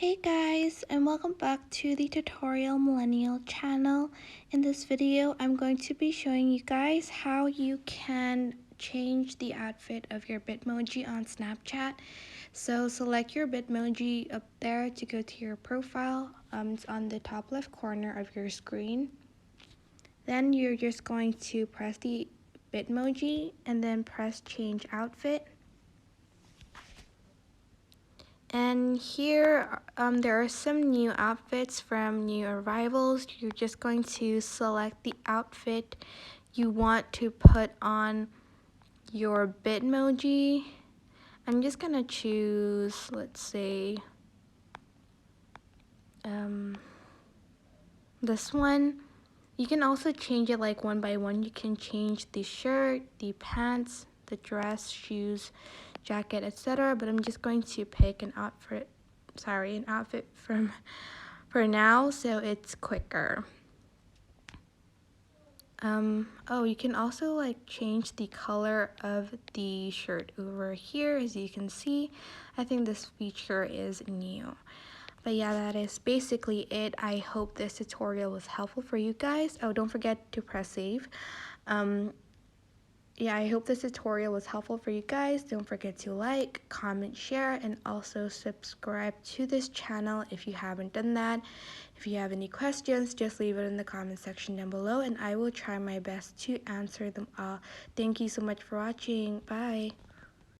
Hey guys, and welcome back to the Tutorial Millennial channel. In this video, I'm going to be showing you guys how you can change the outfit of your Bitmoji on Snapchat. So select your Bitmoji up there to go to your profile. It's on the top left corner of your screen. Then you're just going to press the Bitmoji and then press change outfit. And here there are some new outfits from new arrivals. You're just going to select the outfit you want to put on your Bitmoji. I'm just gonna choose, let's say, this one. You can also change it like one by one. You can change the shirt, the pants, the dress, shoes, jacket, etc. But I'm just going to pick an outfit from for now, so it's quicker. Oh, you can also like change the color of the shirt over here. As you can see, I think this feature is new. But yeah, that is basically it. I hope this tutorial was helpful for you guys. Oh, don't forget to press save. Yeah, I hope this tutorial was helpful for you guys. Don't forget to like, comment, share, and also subscribe to this channel if you haven't done that. If you have any questions, just leave it in the comment section down below and I will try my best to answer them all. Thank you so much for watching. Bye.